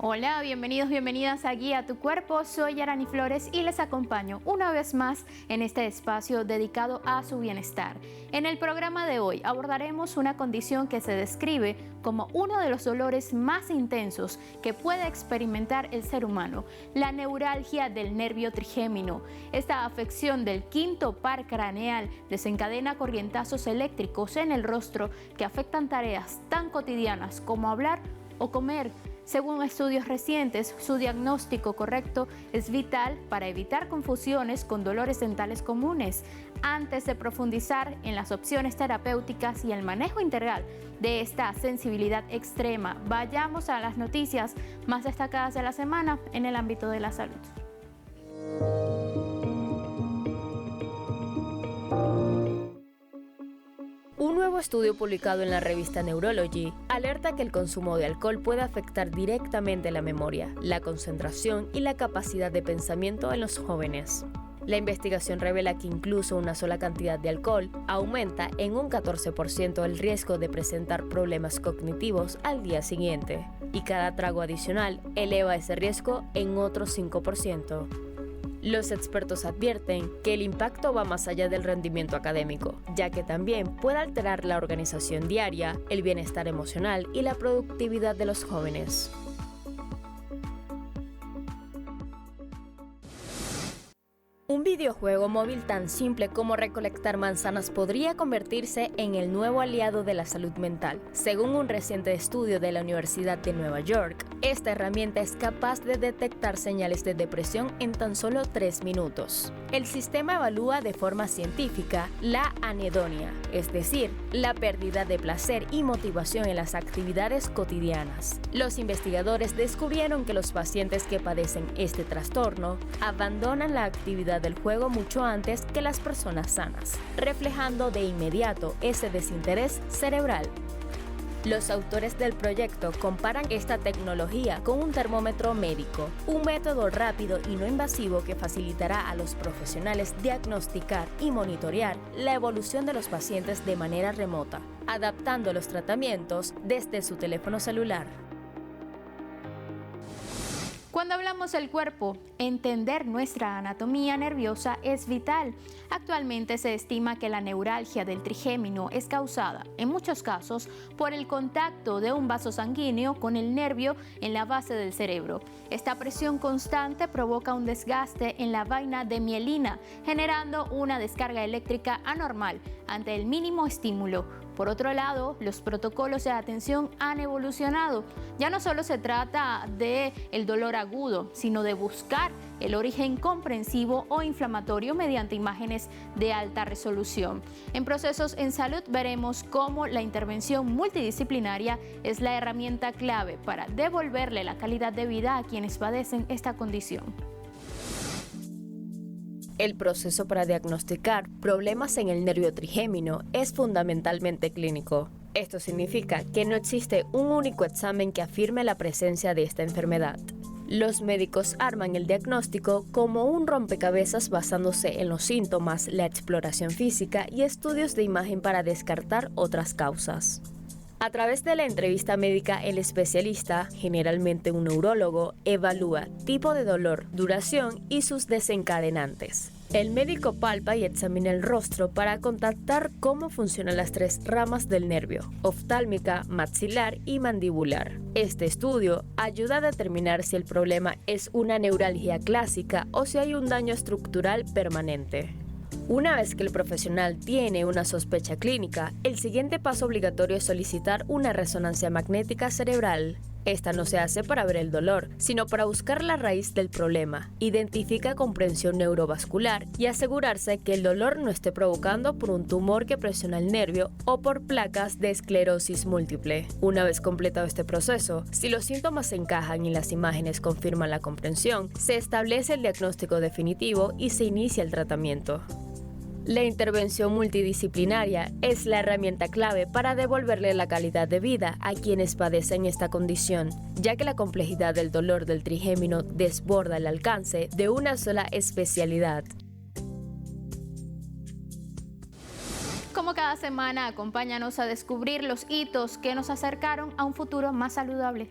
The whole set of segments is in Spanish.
Hola, bienvenidos, bienvenidas a Guía Tu Cuerpo. Soy Arani Flores y les acompaño una vez más en este espacio dedicado a su bienestar. En el programa de hoy abordaremos una condición que se describe como uno de los dolores más intensos que puede experimentar el ser humano, la neuralgia del nervio trigémino. Esta afección del quinto par craneal desencadena corrientazos eléctricos en el rostro que afectan tareas tan cotidianas como hablar o comer. Según estudios recientes, su diagnóstico correcto es vital para evitar confusiones con dolores dentales comunes. Antes de profundizar en las opciones terapéuticas y el manejo integral de esta sensibilidad extrema, vayamos a las noticias más destacadas de la semana en el ámbito de la salud. Un nuevo estudio publicado en la revista Neurology alerta que el consumo de alcohol puede afectar directamente la memoria, la concentración y la capacidad de pensamiento en los jóvenes. La investigación revela que incluso una sola cantidad de alcohol aumenta en un 14% el riesgo de presentar problemas cognitivos al día siguiente, y cada trago adicional eleva ese riesgo en otro 5%. Los expertos advierten que el impacto va más allá del rendimiento académico, ya que también puede alterar la organización diaria, el bienestar emocional y la productividad de los jóvenes. Un videojuego móvil tan simple como recolectar manzanas podría convertirse en el nuevo aliado de la salud mental. Según un reciente estudio de la Universidad de Nueva York, esta herramienta es capaz de detectar señales de depresión en tan solo 3 minutos. El sistema evalúa de forma científica la anedonia, es decir, la pérdida de placer y motivación en las actividades cotidianas. Los investigadores descubrieron que los pacientes que padecen este trastorno abandonan la actividad del juego mucho antes que las personas sanas, reflejando de inmediato ese desinterés cerebral. Los autores del proyecto comparan esta tecnología con un termómetro médico, un método rápido y no invasivo que facilitará a los profesionales diagnosticar y monitorear la evolución de los pacientes de manera remota, adaptando los tratamientos desde su teléfono celular. Cuando hablamos del cuerpo, entender nuestra anatomía nerviosa es vital. Actualmente se estima que la neuralgia del trigémino es causada, en muchos casos, por el contacto de un vaso sanguíneo con el nervio en la base del cerebro. Esta presión constante provoca un desgaste en la vaina de mielina, generando una descarga eléctrica anormal ante el mínimo estímulo. Por otro lado, los protocolos de atención han evolucionado. Ya no solo se trata del dolor agudo, sino de buscar el origen comprensivo o inflamatorio mediante imágenes de alta resolución. En Procesos en Salud veremos cómo la intervención multidisciplinaria es la herramienta clave para devolverle la calidad de vida a quienes padecen esta condición. El proceso para diagnosticar problemas en el nervio trigémino es fundamentalmente clínico. Esto significa que no existe un único examen que afirme la presencia de esta enfermedad. Los médicos arman el diagnóstico como un rompecabezas basándose en los síntomas, la exploración física y estudios de imagen para descartar otras causas. A través de la entrevista médica, el especialista, generalmente un neurólogo, evalúa tipo de dolor, duración y sus desencadenantes. El médico palpa y examina el rostro para contactar cómo funcionan las 3 ramas del nervio: oftálmica, maxilar y mandibular. Este estudio ayuda a determinar si el problema es una neuralgia clásica o si hay un daño estructural permanente. Una vez que el profesional tiene una sospecha clínica, el siguiente paso obligatorio es solicitar una resonancia magnética cerebral. Esta no se hace para ver el dolor, sino para buscar la raíz del problema. Identifica comprensión neurovascular y asegurarse que el dolor no esté provocando por un tumor que presiona el nervio o por placas de esclerosis múltiple. Una vez completado este proceso, si los síntomas se encajan y las imágenes confirman la comprensión, se establece el diagnóstico definitivo y se inicia el tratamiento. La intervención multidisciplinaria es la herramienta clave para devolverle la calidad de vida a quienes padecen esta condición, ya que la complejidad del dolor del trigémino desborda el alcance de una sola especialidad. Como cada semana, acompáñanos a descubrir los hitos que nos acercaron a un futuro más saludable.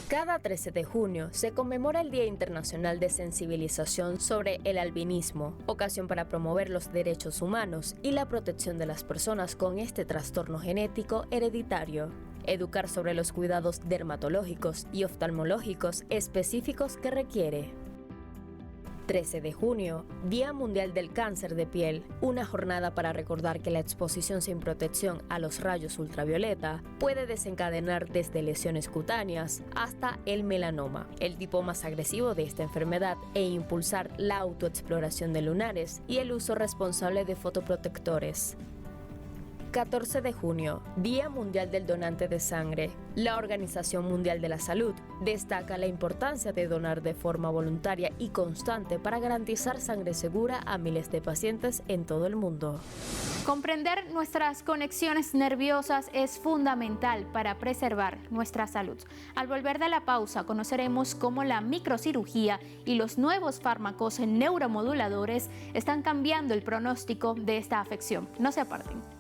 Cada 13 de junio se conmemora el Día Internacional de Sensibilización sobre el Albinismo, ocasión para promover los derechos humanos y la protección de las personas con este trastorno genético hereditario. Educar sobre los cuidados dermatológicos y oftalmológicos específicos que requiere. 13 de junio, Día Mundial del Cáncer de Piel, una jornada para recordar que la exposición sin protección a los rayos ultravioleta puede desencadenar desde lesiones cutáneas hasta el melanoma, el tipo más agresivo de esta enfermedad, e impulsar la autoexploración de lunares y el uso responsable de fotoprotectores. 14 de junio, Día Mundial del Donante de Sangre. La Organización Mundial de la Salud destaca la importancia de donar de forma voluntaria y constante para garantizar sangre segura a miles de pacientes en todo el mundo. Comprender nuestras conexiones nerviosas es fundamental para preservar nuestra salud. Al volver de la pausa, conoceremos cómo la microcirugía y los nuevos fármacos neuromoduladores están cambiando el pronóstico de esta afección. No se aparten.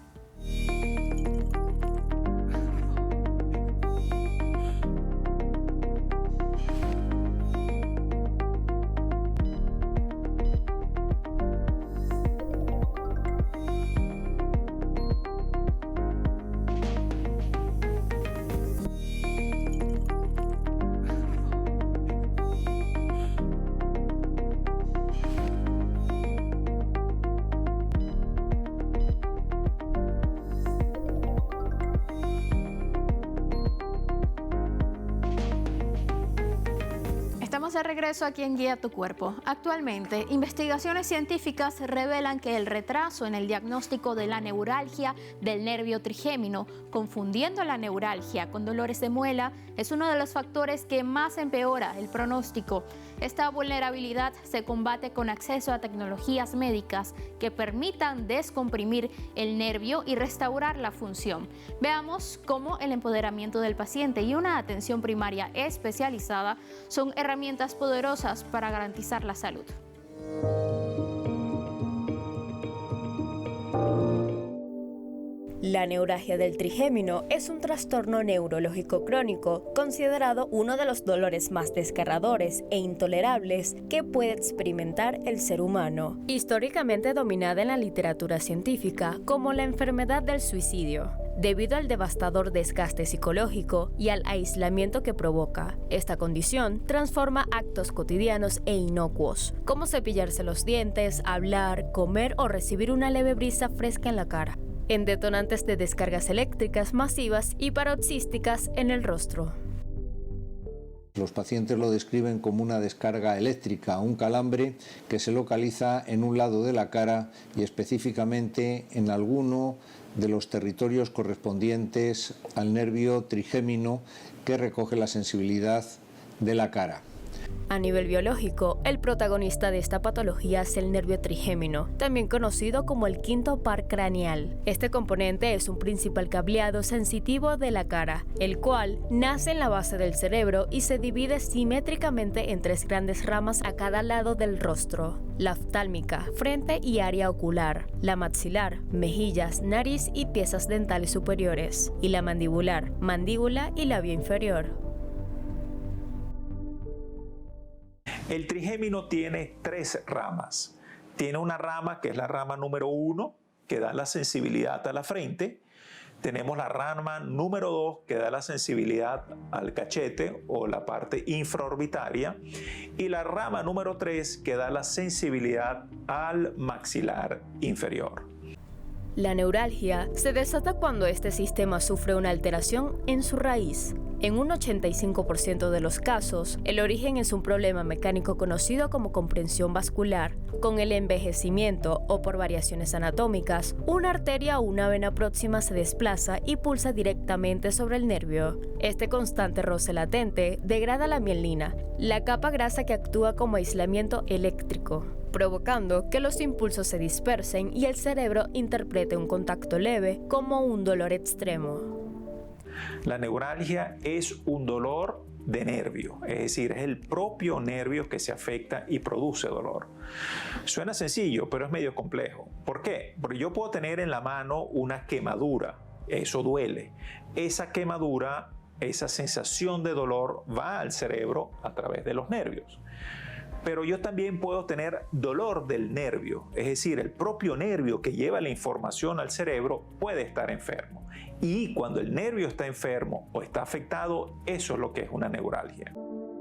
De regreso aquí en Guía Tu Cuerpo. Actualmente, investigaciones científicas revelan que el retraso en el diagnóstico de la neuralgia del nervio trigémino, confundiendo la neuralgia con dolores de muela, es uno de los factores que más empeora el pronóstico. Esta vulnerabilidad se combate con acceso a tecnologías médicas que permitan descomprimir el nervio y restaurar la función. Veamos cómo el empoderamiento del paciente y una atención primaria especializada son herramientas poderosas para garantizar la salud. La neuralgia del trigémino es un trastorno neurológico crónico considerado uno de los dolores más desgarradores e intolerables que puede experimentar el ser humano, históricamente dominada en la literatura científica como la enfermedad del suicidio. Debido al devastador desgaste psicológico y al aislamiento que provoca, esta condición transforma actos cotidianos e inocuos, como cepillarse los dientes, hablar, comer o recibir una leve brisa fresca en la cara, en detonantes de descargas eléctricas masivas y paroxísticas en el rostro. Los pacientes lo describen como una descarga eléctrica, un calambre que se localiza en un lado de la cara y específicamente en alguno de los territorios correspondientes al nervio trigémino que recoge la sensibilidad de la cara. A nivel biológico, el protagonista de esta patología es el nervio trigémino, también conocido como el quinto par craneal. Este componente es un principal cableado sensitivo de la cara, el cual nace en la base del cerebro y se divide simétricamente en tres grandes ramas a cada lado del rostro: la oftálmica, frente y área ocular; la maxilar, mejillas, nariz y piezas dentales superiores; y la mandibular, mandíbula y labio inferior. El trigémino tiene tres ramas. Tiene una rama que es la rama número 1, que da la sensibilidad a la frente. Tenemos la rama número 2, que da la sensibilidad al cachete o la parte infraorbitaria. Y la rama número 3, que da la sensibilidad al maxilar inferior. La neuralgia se desata cuando este sistema sufre una alteración en su raíz. En un 85% de los casos, el origen es un problema mecánico conocido como comprensión vascular. Con el envejecimiento o por variaciones anatómicas, una arteria o una vena próxima se desplaza y pulsa directamente sobre el nervio. Este constante roce latente degrada la mielina, la capa grasa que actúa como aislamiento eléctrico, provocando que los impulsos se dispersen y el cerebro interprete un contacto leve como un dolor extremo. La neuralgia es un dolor de nervio, es decir, es el propio nervio que se afecta y produce dolor. Suena sencillo, pero es medio complejo. ¿Por qué? Porque yo puedo tener en la mano una quemadura, eso duele. Esa quemadura esa sensación de dolor va al cerebro a través de los nervios. Pero yo también puedo tener dolor del nervio, es decir, el propio nervio que lleva la información al cerebro puede estar enfermo. Y cuando el nervio está enfermo o está afectado, eso es lo que es una neuralgia.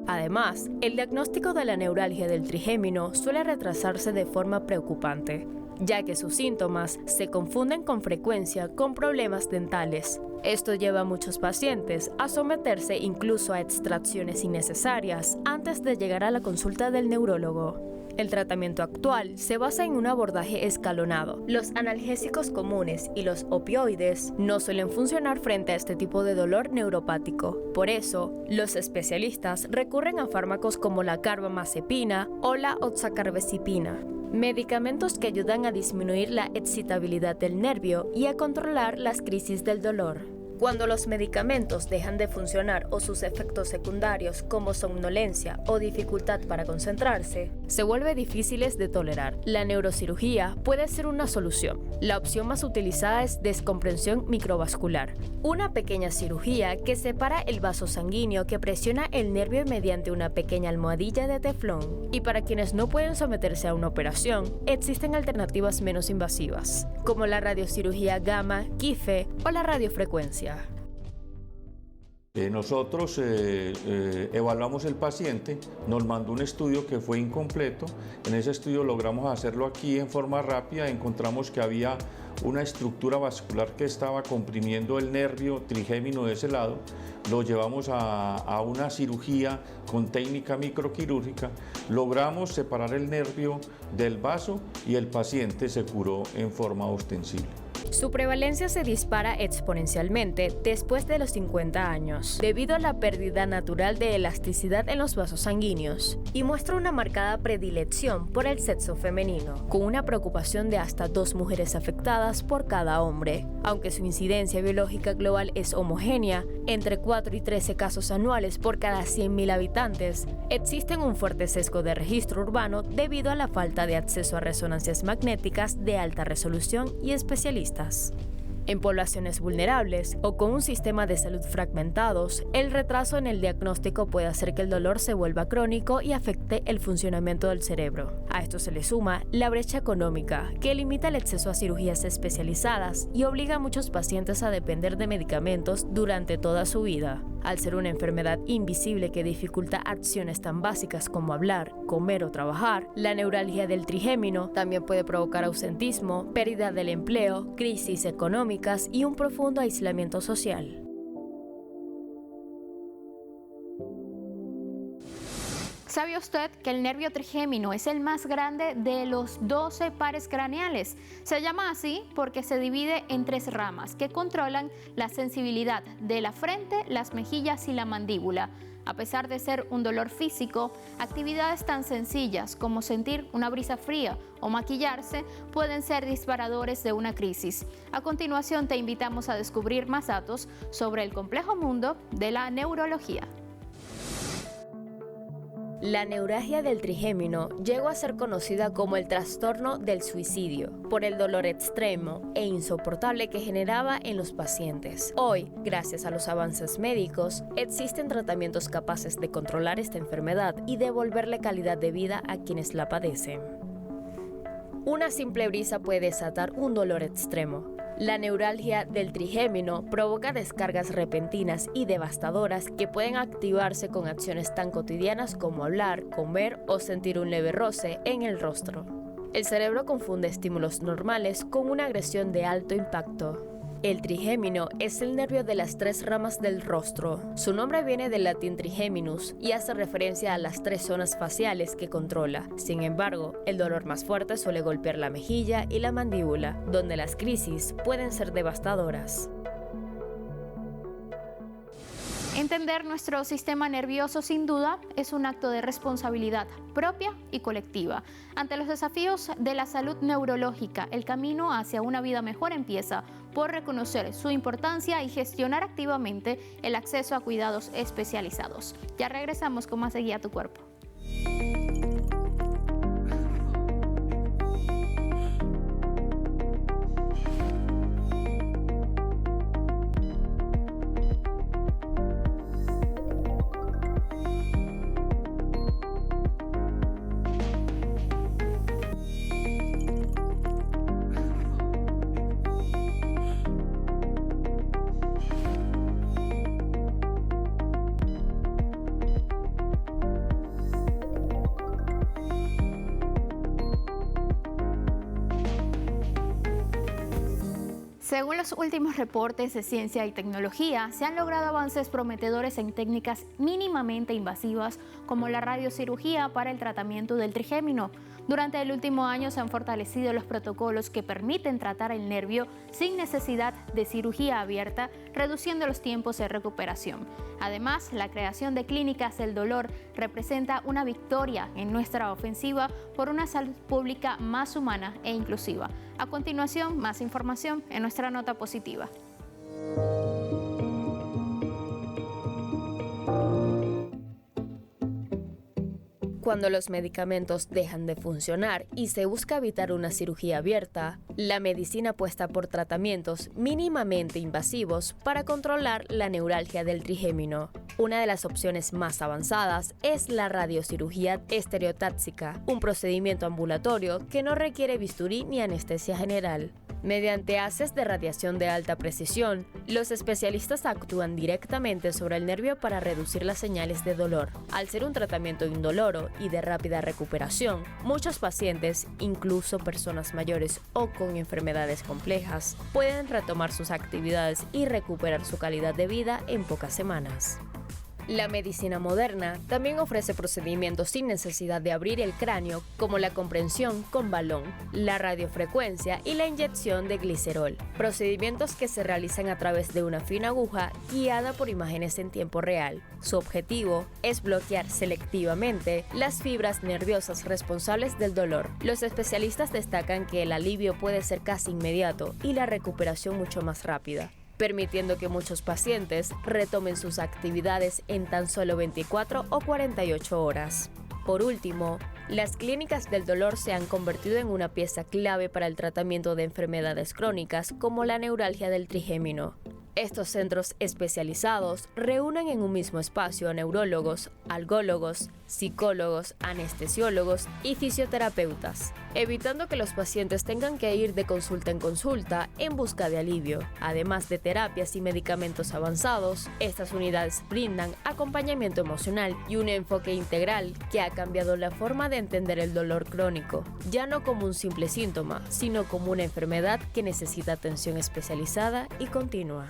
Además, el diagnóstico de la neuralgia del trigémino suele retrasarse de forma preocupante, ya que sus síntomas se confunden con frecuencia con problemas dentales. Esto lleva a muchos pacientes a someterse incluso a extracciones innecesarias antes de llegar a la consulta del neurólogo. El tratamiento actual se basa en un abordaje escalonado. Los analgésicos comunes y los opioides no suelen funcionar frente a este tipo de dolor neuropático. Por eso, los especialistas recurren a fármacos como la carbamazepina o la oxacarbazepina, medicamentos que ayudan a disminuir la excitabilidad del nervio y a controlar las crisis del dolor. Cuando los medicamentos dejan de funcionar o sus efectos secundarios como somnolencia o dificultad para concentrarse, se vuelve difíciles de tolerar. La neurocirugía puede ser una solución. La opción más utilizada es descompresión microvascular, una pequeña cirugía que separa el vaso sanguíneo que presiona el nervio mediante una pequeña almohadilla de teflón. Y para quienes no pueden someterse a una operación, existen alternativas menos invasivas, como la radiocirugía gamma, KIFE o la radiofrecuencia. Nosotros evaluamos el paciente, nos mandó un estudio que fue incompleto. En ese estudio logramos hacerlo aquí en forma rápida. Encontramos que había una estructura vascular que estaba comprimiendo el nervio trigémino de ese lado. Lo llevamos a una cirugía con técnica microquirúrgica. Logramos separar el nervio del vaso y el paciente se curó en forma ostensible. Su prevalencia se dispara exponencialmente después de los 50 años, debido a la pérdida natural de elasticidad en los vasos sanguíneos, y muestra una marcada predilección por el sexo femenino, con una preocupación de hasta 2 mujeres afectadas por cada hombre. Aunque su incidencia biológica global es homogénea, entre 4 y 13 casos anuales por cada 100.000 habitantes, existe un fuerte sesgo de registro urbano debido a la falta de acceso a resonancias magnéticas de alta resolución y especialistas. En poblaciones vulnerables o con un sistema de salud fragmentados, el retraso en el diagnóstico puede hacer que el dolor se vuelva crónico y afecte el funcionamiento del cerebro. A esto se le suma la brecha económica, que limita el acceso a cirugías especializadas y obliga a muchos pacientes a depender de medicamentos durante toda su vida. Al ser una enfermedad invisible que dificulta acciones tan básicas como hablar, comer o trabajar, la neuralgia del trigémino también puede provocar ausentismo, pérdida del empleo, crisis económicas y un profundo aislamiento social. ¿Sabe usted que el nervio trigémino es el más grande de los 12 pares craneales? Se llama así porque se divide en 3 ramas que controlan la sensibilidad de la frente, las mejillas y la mandíbula. A pesar de ser un dolor físico, actividades tan sencillas como sentir una brisa fría o maquillarse pueden ser disparadores de una crisis. A continuación te invitamos a descubrir más datos sobre el complejo mundo de la neurología. La neuralgia del trigémino llegó a ser conocida como el trastorno del suicidio, por el dolor extremo e insoportable que generaba en los pacientes. Hoy, gracias a los avances médicos, existen tratamientos capaces de controlar esta enfermedad y devolverle calidad de vida a quienes la padecen. Una simple brisa puede desatar un dolor extremo. La neuralgia del trigémino provoca descargas repentinas y devastadoras que pueden activarse con acciones tan cotidianas como hablar, comer o sentir un leve roce en el rostro. El cerebro confunde estímulos normales con una agresión de alto impacto. El trigémino es el nervio de las 3 ramas del rostro. Su nombre viene del latín trigéminus y hace referencia a las 3 zonas faciales que controla. Sin embargo, el dolor más fuerte suele golpear la mejilla y la mandíbula, donde las crisis pueden ser devastadoras. Entender nuestro sistema nervioso sin duda es un acto de responsabilidad propia y colectiva. Ante los desafíos de la salud neurológica, el camino hacia una vida mejor empieza por reconocer su importancia y gestionar activamente el acceso a cuidados especializados. Ya regresamos con más de Guía a tu Cuerpo. Según los últimos reportes de ciencia y tecnología, se han logrado avances prometedores en técnicas mínimamente invasivas como la radiocirugía para el tratamiento del trigémino. Durante el último año se han fortalecido los protocolos que permiten tratar el nervio sin necesidad de cirugía abierta, reduciendo los tiempos de recuperación. Además, la creación de clínicas del dolor representa una victoria en nuestra ofensiva por una salud pública más humana e inclusiva. A continuación, más información en nuestra nota positiva. Cuando los medicamentos dejan de funcionar y se busca evitar una cirugía abierta, la medicina apuesta por tratamientos mínimamente invasivos para controlar la neuralgia del trigémino. Una de las opciones más avanzadas es la radiocirugía estereotáxica, un procedimiento ambulatorio que no requiere bisturí ni anestesia general. Mediante haces de radiación de alta precisión, los especialistas actúan directamente sobre el nervio para reducir las señales de dolor. Al ser un tratamiento indoloro y de rápida recuperación, muchos pacientes, incluso personas mayores o con enfermedades complejas, pueden retomar sus actividades y recuperar su calidad de vida en pocas semanas. La medicina moderna también ofrece procedimientos sin necesidad de abrir el cráneo, como la comprensión con balón, la radiofrecuencia y la inyección de glicerol, procedimientos que se realizan a través de una fina aguja guiada por imágenes en tiempo real. Su objetivo es bloquear selectivamente las fibras nerviosas responsables del dolor. Los especialistas destacan que el alivio puede ser casi inmediato y la recuperación mucho más rápida, permitiendo que muchos pacientes retomen sus actividades en tan solo 24 o 48 horas. Por último, las clínicas del dolor se han convertido en una pieza clave para el tratamiento de enfermedades crónicas como la neuralgia del trigémino. Estos centros especializados reúnen en un mismo espacio a neurólogos, algólogos, psicólogos, anestesiólogos y fisioterapeutas, evitando que los pacientes tengan que ir de consulta en consulta en busca de alivio. Además de terapias y medicamentos avanzados, estas unidades brindan acompañamiento emocional y un enfoque integral que ha cambiado la forma de entender el dolor crónico, ya no como un simple síntoma, sino como una enfermedad que necesita atención especializada y continua.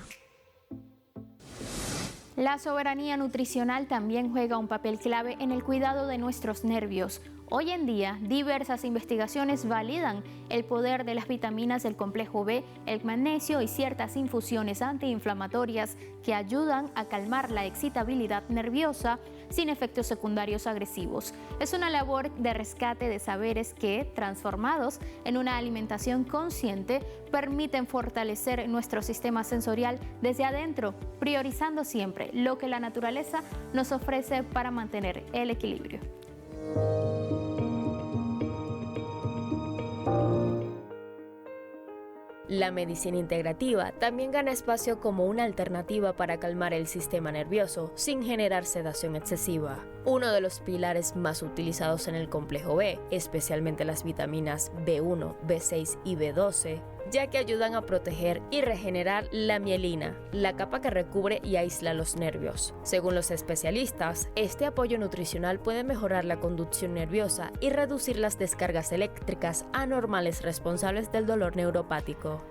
La soberanía nutricional también juega un papel clave en el cuidado de nuestros nervios. Hoy en día, diversas investigaciones validan el poder de las vitaminas del complejo B, el magnesio y ciertas infusiones antiinflamatorias que ayudan a calmar la excitabilidad nerviosa sin efectos secundarios agresivos. Es una labor de rescate de saberes que, transformados en una alimentación consciente, permiten fortalecer nuestro sistema sensorial desde adentro, priorizando siempre lo que la naturaleza nos ofrece para mantener el equilibrio. La medicina integrativa también gana espacio como una alternativa para calmar el sistema nervioso sin generar sedación excesiva. Uno de los pilares más utilizados en el complejo B, especialmente las vitaminas B1, B6 y B12, ya que ayudan a proteger y regenerar la mielina, la capa que recubre y aísla los nervios. Según los especialistas, este apoyo nutricional puede mejorar la conducción nerviosa y reducir las descargas eléctricas anormales responsables del dolor neuropático.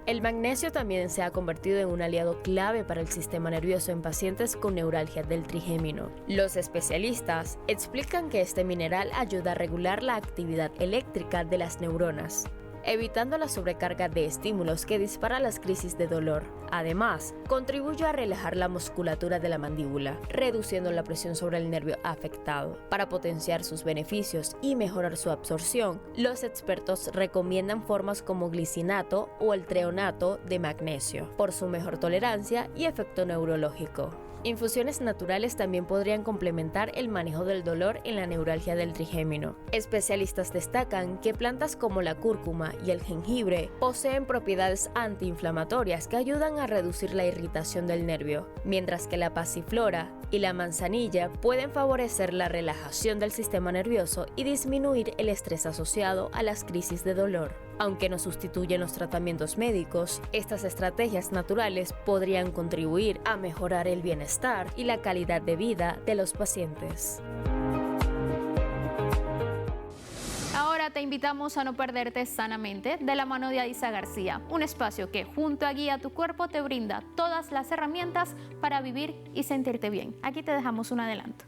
El magnesio también se ha convertido en un aliado clave para el sistema nervioso en pacientes con neuralgia del trigémino. Los especialistas explican que este mineral ayuda a regular la actividad eléctrica de las neuronas, evitando la sobrecarga de estímulos que dispara las crisis de dolor. Además, contribuye a relajar la musculatura de la mandíbula, reduciendo la presión sobre el nervio afectado. Para potenciar sus beneficios y mejorar su absorción, los expertos recomiendan formas como glicinato o el treonato de magnesio, por su mejor tolerancia y efecto neurológico. Infusiones naturales también podrían complementar el manejo del dolor en la neuralgia del trigémino. Especialistas destacan que plantas como la cúrcuma y el jengibre poseen propiedades antiinflamatorias que ayudan a reducir la irritación del nervio, mientras que la pasiflora y la manzanilla pueden favorecer la relajación del sistema nervioso y disminuir el estrés asociado a las crisis de dolor. Aunque no sustituyen los tratamientos médicos, estas estrategias naturales podrían contribuir a mejorar el bienestar y la calidad de vida de los pacientes. Ahora te te invitamos a no perderte Sanamente de la mano de Adisa García, un espacio que junto a Guía Tu Cuerpo te brinda todas las herramientas para vivir y sentirte bien. Aquí te dejamos un adelanto.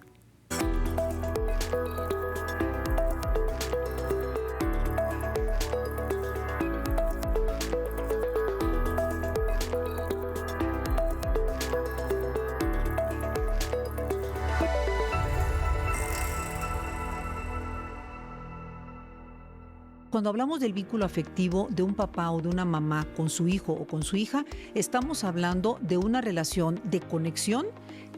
Cuando hablamos del vínculo afectivo de un papá o de una mamá con su hijo o con su hija, estamos hablando de una relación de conexión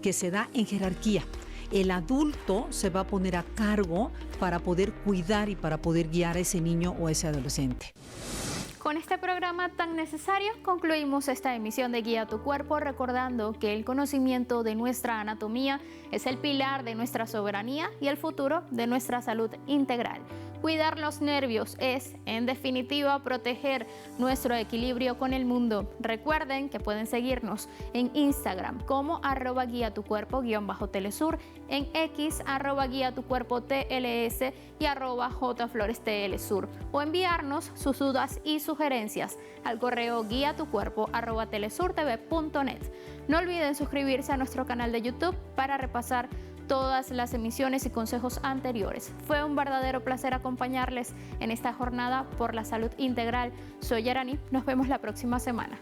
que se da en jerarquía. El adulto se va a poner a cargo para poder cuidar y para poder guiar a ese niño o a ese adolescente. Con este programa tan necesario concluimos esta emisión de Guía Tu Cuerpo, recordando que el conocimiento de nuestra anatomía es el pilar de nuestra soberanía y el futuro de nuestra salud integral. Cuidar los nervios es, en definitiva, proteger nuestro equilibrio con el mundo. Recuerden que pueden seguirnos en Instagram como @guiatucuerpo_telesur, en X @guiatucuerpo_tls y @jflorestlsur, o enviarnos sus dudas y sugerencias al correo guiatucuerpo@telesurtv.net. No olviden suscribirse a nuestro canal de YouTube para repasar todas las emisiones y consejos anteriores. Fue un verdadero placer acompañarles en esta jornada por la salud integral. Soy Yarani, nos vemos la próxima semana.